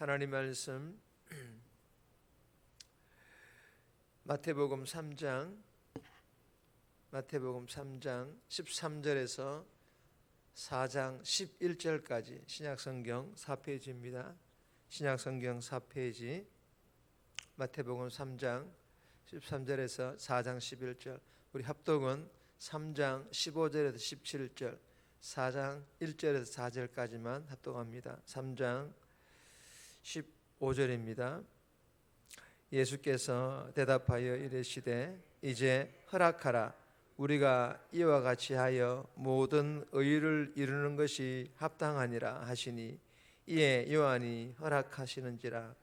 하나님 말씀 마태복음 3장 13절에서 4장 11절까지 신약성경 4페이지입니다. 신약성경 4페이지 마태복음 3장 13절에서 4장 11절, 우리 합독은 3장 15절에서 17절, 4장 1절에서 4절까지만 합독합니다. 3장 15절입니다. 예수께서 대답하여 이르시되 이제 허락하라. 우리가 이와 같이 하여 모든 의를 이루는 것이 합당하니라 하시니, 이에 요한이 허락하시는지라.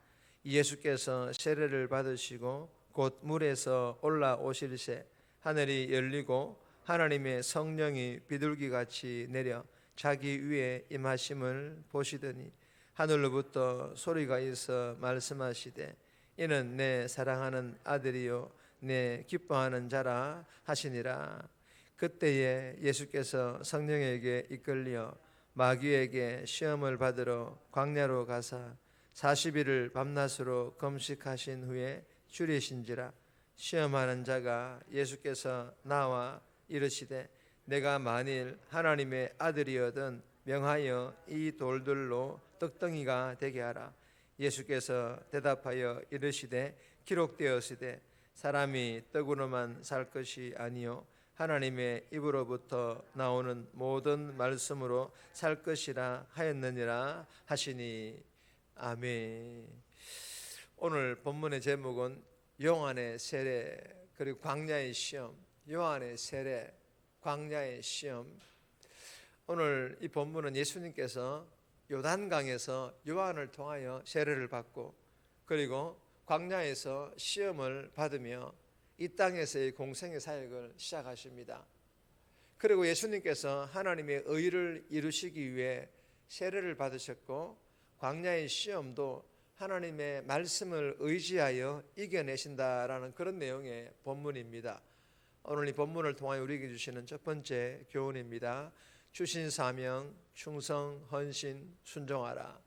예수께서 세례를 받으시고 곧 물에서 올라오실새 하늘이 열리고 하나님의 성령이 비둘기같이 내려 자기 위에 임하심을 보시더니 하늘로부터 소리가 있어 말씀하시되 이는 내 사랑하는 아들이요 내 기뻐하는 자라 하시니라. 그때에 예수께서 성령에게 이끌려 마귀에게 시험을 받으러 광야로 가사 40일을 밤낮으로 금식하신 후에 줄이신지라. 시험하는 자가 예수께서 나와 이르시되 내가 만일 하나님의 아들이거든 명하여 이 돌들로 떡덩이가 되게 하라. 예수께서 대답하여 이르시되 기록되었으되 사람이 떡으로만 살 것이 아니요 하나님의 입으로부터 나오는 모든 말씀으로 살 것이라 하였느니라 하시니. 아멘. 오늘 본문의 제목은 요한의 세례 그리고 광야의 시험. 요한의 세례, 광야의 시험. 오늘 이 본문은 예수님께서 요단강에서 요한을 통하여 세례를 받고 그리고 광야에서 시험을 받으며 이 땅에서의 공생의 사역을 시작하십니다. 그리고 예수님께서 하나님의 의를 이루시기 위해 세례를 받으셨고 광야의 시험도 하나님의 말씀을 의지하여 이겨내신다라는 그런 내용의 본문입니다. 오늘 이 본문을 통하여 우리에게 주시는 첫 번째 교훈입니다. 주신 사명, 충성, 헌신, 순종하라.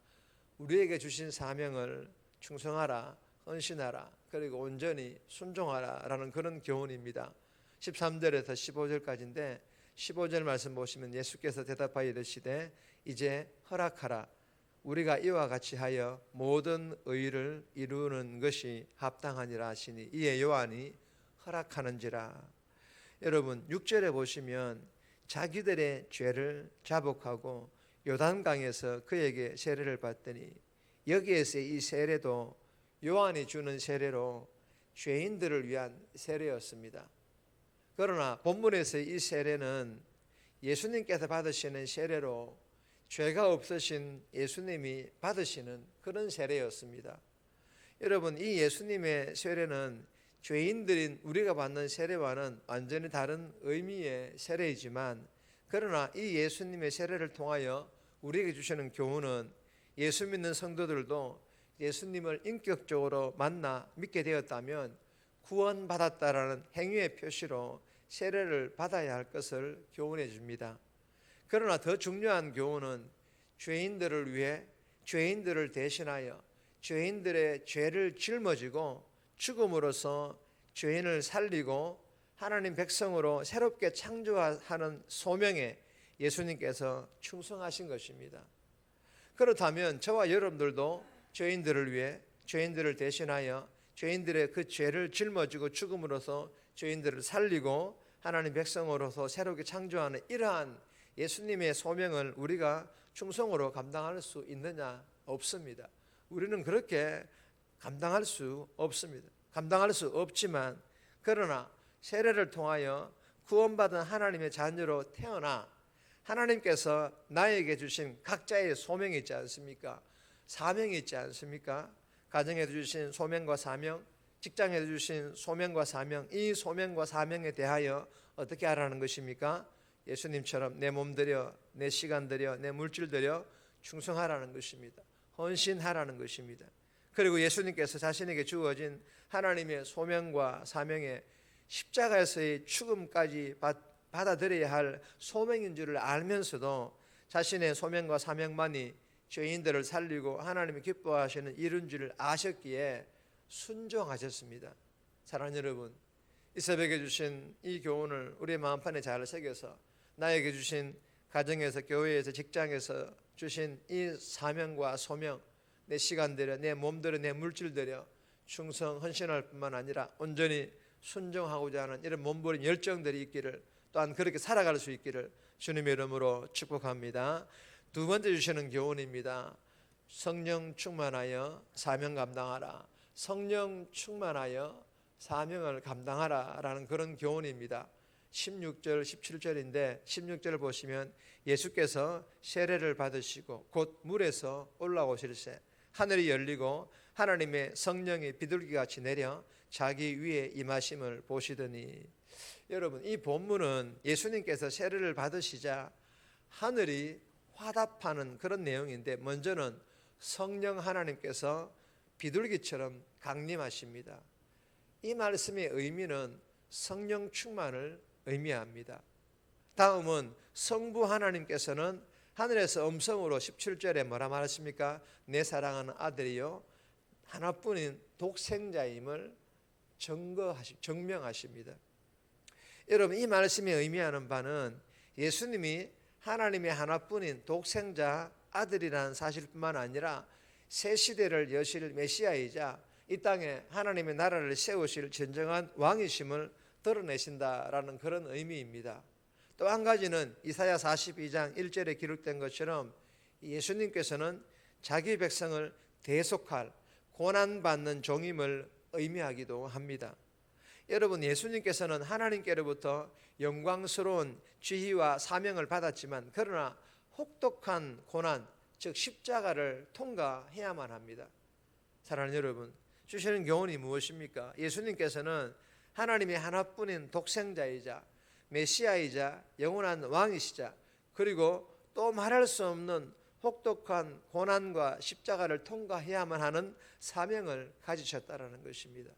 우리에게 주신 사명을 충성하라, 헌신하라, 그리고 온전히 순종하라 라는 그런 교훈입니다. 13절에서 15절까지인데 15절 말씀 보시면 예수께서 대답하여 이르시되 이제 허락하라. 우리가 이와 같이 하여 모든 의를 이루는 것이 합당하니라 하시니, 이에 요한이 허락하는지라. 여러분 6절에 보시면 자기들의 죄를 자복하고 요단강에서 그에게 세례를 받더니, 여기에서의 이 세례도 요한이 주는 세례로 죄인들을 위한 세례였습니다. 그러나 본문에서의 이 세례는 예수님께서 받으시는 세례로 죄가 없으신 예수님이 받으시는 그런 세례였습니다. 여러분 이 예수님의 세례는 죄인들인 우리가 받는 세례와는 완전히 다른 의미의 세례이지만, 그러나 이 예수님의 세례를 통하여 우리에게 주시는 교훈은 예수 믿는 성도들도 예수님을 인격적으로 만나 믿게 되었다면 구원받았다라는 행위의 표시로 세례를 받아야 할 것을 교훈해 줍니다. 그러나 더 중요한 교훈은 죄인들을 위해 죄인들을 대신하여 죄인들의 죄를 짊어지고 죽음으로써 죄인을 살리고 하나님 백성으로 새롭게 창조하는 소명에 예수님께서 충성하신 것입니다. 그렇다면 저와 여러분들도 죄인들을 위해 죄인들을 대신하여 죄인들의 그 죄를 짊어지고 죽음으로써 죄인들을 살리고 하나님 백성으로서 새롭게 창조하는 이러한 예수님의 소명을 우리가 충성으로 감당할 수 있느냐? 없습니다. 우리는 그렇게 감당할 수 없습니다. 감당할 수 없지만, 그러나 세례를 통하여 구원받은 하나님의 자녀로 태어나 하나님께서 나에게 주신 각자의 소명이 있지 않습니까? 사명이 있지 않습니까? 가정에 주신 소명과 사명, 직장에 주신 소명과 사명, 이 소명과 사명에 대하여 어떻게 하라는 것입니까? 예수님처럼 내 몸 들여, 내 시간 들여, 내 물질 들여 충성하라는 것입니다. 헌신하라는 것입니다. 그리고 예수님께서 자신에게 주어진 하나님의 소명과 사명에 십자가에서의 죽음까지 받아들여야 할 소명인 줄을 알면서도 자신의 소명과 사명만이 죄인들을 살리고 하나님이 기뻐하시는 일인 줄 아셨기에 순종하셨습니다. 사랑하는 여러분, 이 새벽에 주신 이 교훈을 우리의 마음판에 잘 새겨서 나에게 주신 가정에서, 교회에서, 직장에서 주신 이 사명과 소명, 내 시간 들여, 내 몸 들여, 내 물질 들여 충성 헌신할 뿐만 아니라 온전히 순종하고자 하는 이런 몸부림 열정들이 있기를, 또한 그렇게 살아갈 수 있기를 주님의 이름으로 축복합니다. 두 번째 주시는 교훈입니다. 성령 충만하여 사명 감당하라. 성령 충만하여 사명을 감당하라 라는 그런 교훈입니다. 16절 17절인데 16절을 보시면 예수께서 세례를 받으시고 곧 물에서 올라오실새 하늘이 열리고 하나님의 성령이 비둘기같이 내려 자기 위에 임하심을 보시더니, 여러분, 이 본문은 예수님께서 세례를 받으시자 하늘이 화답하는 그런 내용인데, 먼저는 성령 하나님께서 비둘기처럼 강림하십니다. 이 말씀의 의미는 성령 충만을 의미합니다. 다음은 성부 하나님께서는 하늘에서 음성으로 17절에 뭐라 말하십니까? 내 사랑하는 아들이요 하나뿐인 독생자임을 증명하십니다. 여러분, 이 말씀이 의미하는 바는 예수님이 하나님의 하나뿐인 독생자 아들이라는 사실뿐만 아니라 새 시대를 여실 메시아이자 이 땅에 하나님의 나라를 세우실 진정한 왕이심을 드러내신다라는 그런 의미입니다. 또 한 가지는 이사야 42장 1절에 기록된 것처럼 예수님께서는 자기 백성을 대속할 고난받는 종임을 의미하기도 합니다. 여러분, 예수님께서는 하나님께로부터 영광스러운 지위와 사명을 받았지만 그러나 혹독한 고난, 즉 십자가를 통과해야만 합니다. 사랑하는 여러분, 주시는 교훈이 무엇입니까? 예수님께서는 하나님의 하나뿐인 독생자이자 메시아이자 영원한 왕이시자, 그리고 또 말할 수 없는 혹독한 고난과 십자가를 통과해야만 하는 사명을 가지셨다는 것입니다.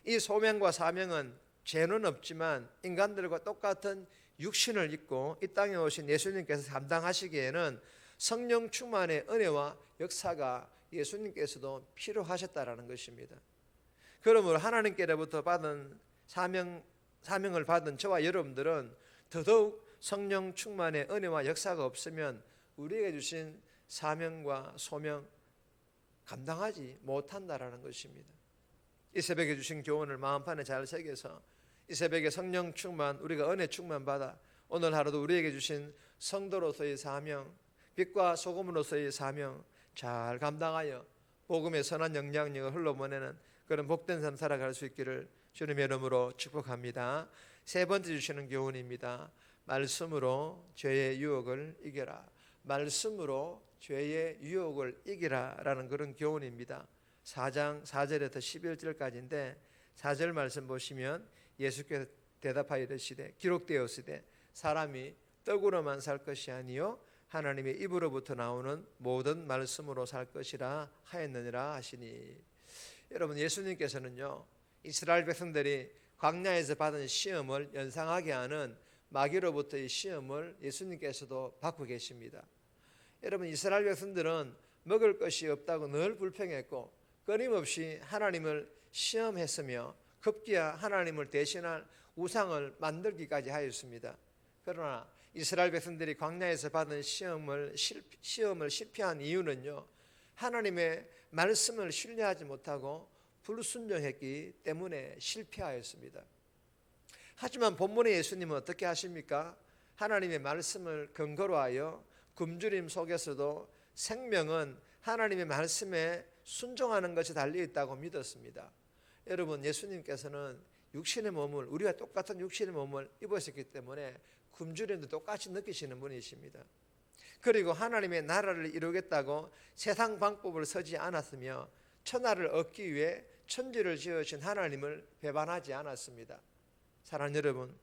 이 소명과 사명은 죄는 없지만 인간들과 똑같은 육신을 입고 이 땅에 오신 예수님께서 감당하시기에는 성령 충만의 은혜와 역사가 예수님께서도 필요하셨다라는 것입니다. 그러므로 하나님께로부터 받은 사명을 받은 저와 여러분들은 더더욱 성령 충만의 은혜와 역사가 없으면 우리에게 주신 사명과 소명 감당하지 못한다라는 것입니다. 이 새벽에 주신 교훈을 마음판에 잘 새겨서 이 새벽에 성령 충만, 우리가 은혜 충만 받아 오늘 하루도 우리에게 주신 성도로서의 사명, 빛과 소금으로서의 사명 잘 감당하여 복음의 선한 영향력을 흘러보내는 그런 복된 삶 살아갈 수 있기를 주님의 이름으로 축복합니다. 세 번째 주시는 교훈입니다. 말씀으로 죄의 유혹을 이겨라. 말씀으로 죄의 유혹을 이기라 라는 그런 교훈입니다. 4장 4절에서 11절까지인데 4절 말씀 보시면 예수께서 대답하여 이르시되 기록되었으되 사람이 떡으로만 살 것이 아니요 하나님의 입으로부터 나오는 모든 말씀으로 살 것이라 하였느니라 하시니, 여러분, 예수님께서는요 이스라엘 백성들이 광야에서 받은 시험을 연상하게 하는 마귀로부터의 시험을 예수님께서도 받고 계십니다. 여러분, 이스라엘 백성들은 먹을 것이 없다고 늘 불평했고 끊임없이 하나님을 시험했으며 급기야 하나님을 대신할 우상을 만들기까지 하였습니다. 그러나 이스라엘 백성들이 광야에서 받은 시험을 실패한 이유는요 하나님의 말씀을 신뢰하지 못하고 불순종했기 때문에 실패하였습니다. 하지만 본문의 예수님은 어떻게 하십니까? 하나님의 말씀을 근거로 하여 굶주림 속에서도 생명은 하나님의 말씀에 순종하는 것이 달려있다고 믿었습니다. 여러분, 예수님께서는 육신의 몸을, 우리와 똑같은 육신의 몸을 입으셨기 때문에 굶주림도 똑같이 느끼시는 분이십니다. 그리고 하나님의 나라를 이루겠다고 세상 방법을 쓰지 않았으며 천하를 얻기 위해 천지를 지으신 하나님을 배반하지 않았습니다. 사랑하는 여러분,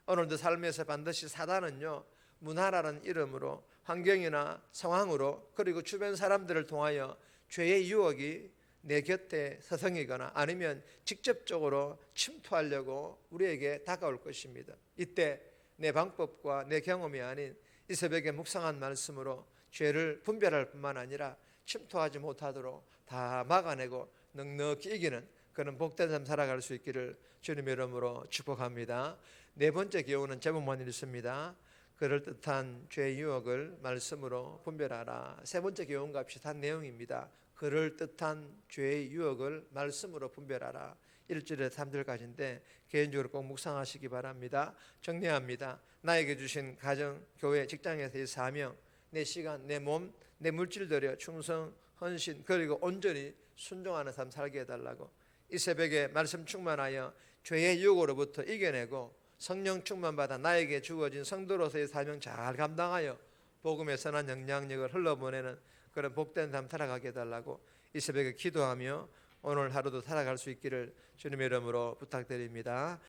오늘도 삶에서 반드시 사단은요 문화라는 이름으로 환경이나 상황으로 그리고 주변 사람들을 통하여 죄의 유혹이 내 곁에 서성이거나 아니면 직접적으로 침투하려고 우리에게 다가올 것입니다. 이때 내 방법과 내 경험이 아닌 이 새벽에 묵상한 말씀으로 죄를 분별할 뿐만 아니라 침투하지 못하도록 다 막아내고 넉넉히 이기는 그런 복된 삶 살아갈 수 있기를 주님의 이름으로 축복합니다. 네 번째 교훈은 제목만 읽습니다. 그럴듯한 죄의 유혹을 말씀으로 분별하라. 세 번째 교훈과 비슷한 내용입니다. 그럴듯한 죄의 유혹을 말씀으로 분별하라. 1절에 3절까지인데 개인적으로 꼭 묵상하시기 바랍니다. 정리합니다. 나에게 주신 가정, 교회, 직장에서의 사명, 내 시간, 내 몸, 내 물질 들여 충성, 헌신 그리고 온전히 순종하는 삶 살게 해달라고 이 새벽에 말씀 충만하여 죄의 유혹으로부터 이겨내고 성령 충만받아 나에게 주어진 성도로서의 사명 잘 감당하여 복음의 선한 영향력을 흘러보내는 그런 복된 삶 살아가게 해달라고 이 새벽에 기도하며 오늘 하루도 살아갈 수 있기를 주님의 이름으로 부탁드립니다.